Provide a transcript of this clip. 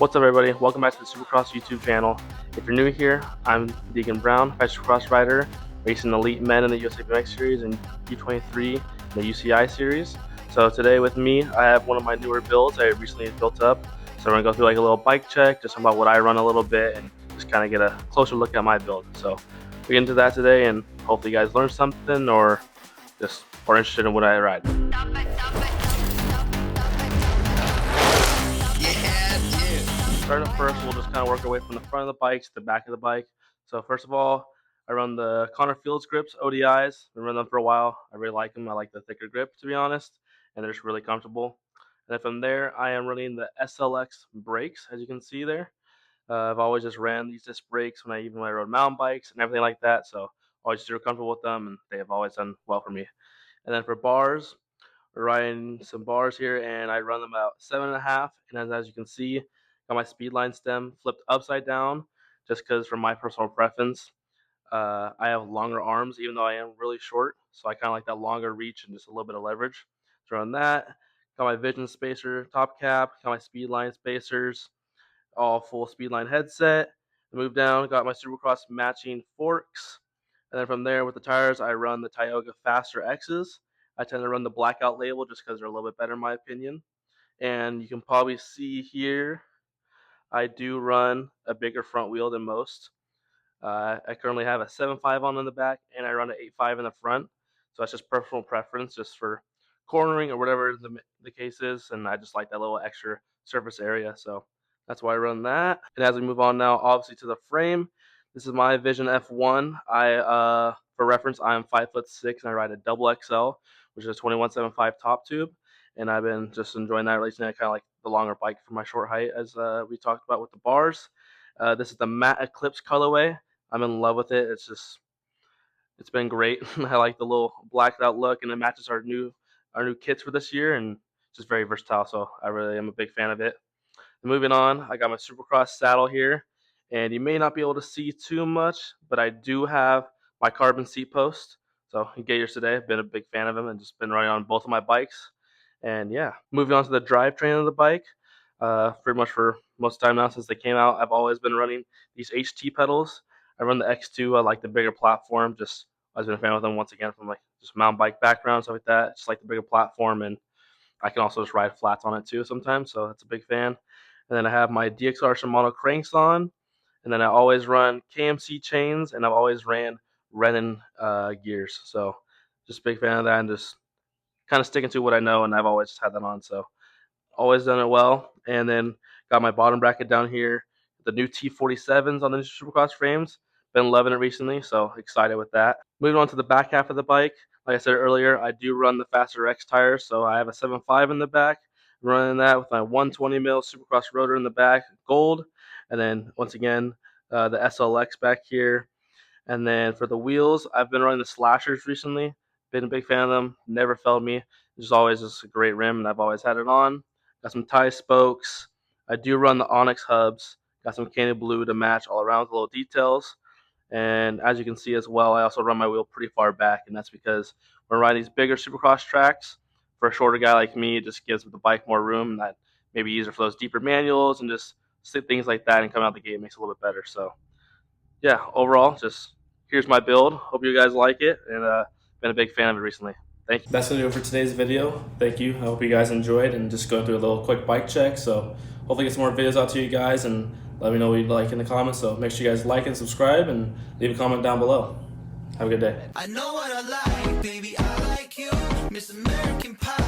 What's up, everybody? Welcome back to the Supercross YouTube channel. If you're new here, I'm Deegan Brown, fast Supercross rider, racing elite men in the USA BMX series and U23 in the UCI series. So today with me, I have one of my newer builds I recently built up. So we're gonna go through like a little bike check, just about what I run a little bit, and just kind of get a closer look at my build. So we get into that today, and hopefully you guys learned something or just are interested in what I ride. Starting up first, we'll just kind of work our way from the front of the bike to the back of the bike. So first of all, I run the Connor Fields grips, ODIs. Been running them for a while. I really like them. I like the thicker grip, to be honest, and they're just really comfortable. And then from there, I am running the SLX brakes, as you can see there. I've always just ran these disc brakes when I rode mountain bikes and everything like that. So always super comfortable with them, and they have always done well for me. And then for bars, we're riding some bars here, and I run them about 7.5. And as you can see, got my speedline stem flipped upside down, just because from my personal preference, I have longer arms, even though I am really short. So I kind of like that longer reach and just a little bit of leverage. So on that, got my vision spacer top cap, got my speedline spacers, all full speedline headset. Move down, got my Supercross matching forks. And then from there with the tires, I run the Tioga Faster X's. I tend to run the blackout label just because they're a little bit better in my opinion. And you can probably see here, I do run a bigger front wheel than most. I currently have a 7.5 on in the back, and I run an 8.5 in the front. So that's just personal preference, just for cornering or whatever the case is. And I just like that little extra surface area. So that's why I run that. And as we move on now, obviously to the frame, this is my Vision F1. For reference, I'm 5'6" and I ride a double XL, which is a 21.75 top tube. And I've been just enjoying that recently. I kind of like the longer bike for my short height, as we talked about with the bars. This is the Matte Eclipse colorway. I'm in love with it. It's been great. I like the little blacked out look, and it matches our new kits for this year, and it's just very versatile. So I really am a big fan of it. Moving on, I got my Supercross saddle here, and you may not be able to see too much, but I do have my carbon seat post. So Gators today, I've been a big fan of them and just been running on both of my bikes. And yeah, moving on to the drivetrain of the bike. Pretty much for most of the time now since they came out, I've always been running these HT pedals. I run the X2. I like the bigger platform. Just I've been a fan of them once again from like just mountain bike background, stuff like that. Just like the bigger platform, and I can also just ride flats on it too sometimes. So that's a big fan. And then I have my DXR Shimano cranks on, and then I always run KMC chains, and I've always ran Renan gears. So just a big fan of that, and just kind of sticking to what I know, and I've always had that on. So always done it well. And then got my bottom bracket down here, the new T47s on the Supercross frames. Been loving it recently, so excited with that. Moving on to the back half of the bike, like I said earlier, I do run the Faster X tires, so I have a 7.5 in the back. I'm running that with my 120 mil Supercross rotor in the back, gold, and then once again the SLX back here. And then for the wheels, I've been running the Slashers recently. Been a big fan of them. Never failed me. There's always just a great rim, and I've always had it on. Got some tie spokes. I do run the Onyx hubs. Got some Candy Blue to match all around with little details. And as you can see as well, I also run my wheel pretty far back, and that's because when I ride these bigger Supercross tracks, for a shorter guy like me, it just gives the bike more room, and that may be easier for those deeper manuals and just things like that, and coming out the gate makes it a little bit better. So yeah, overall, just here's my build. Hope you guys like it, and been a big fan of it recently. Thank you. That's going to do it for today's video. Thank you. I hope you guys enjoyed, and just go through a little quick bike check. So hopefully get some more videos out to you guys, and let me know what you'd like in the comments. So make sure you guys like and subscribe, and leave a comment down below. Have a good day. I know what I like, baby. I like you, Miss American Pie.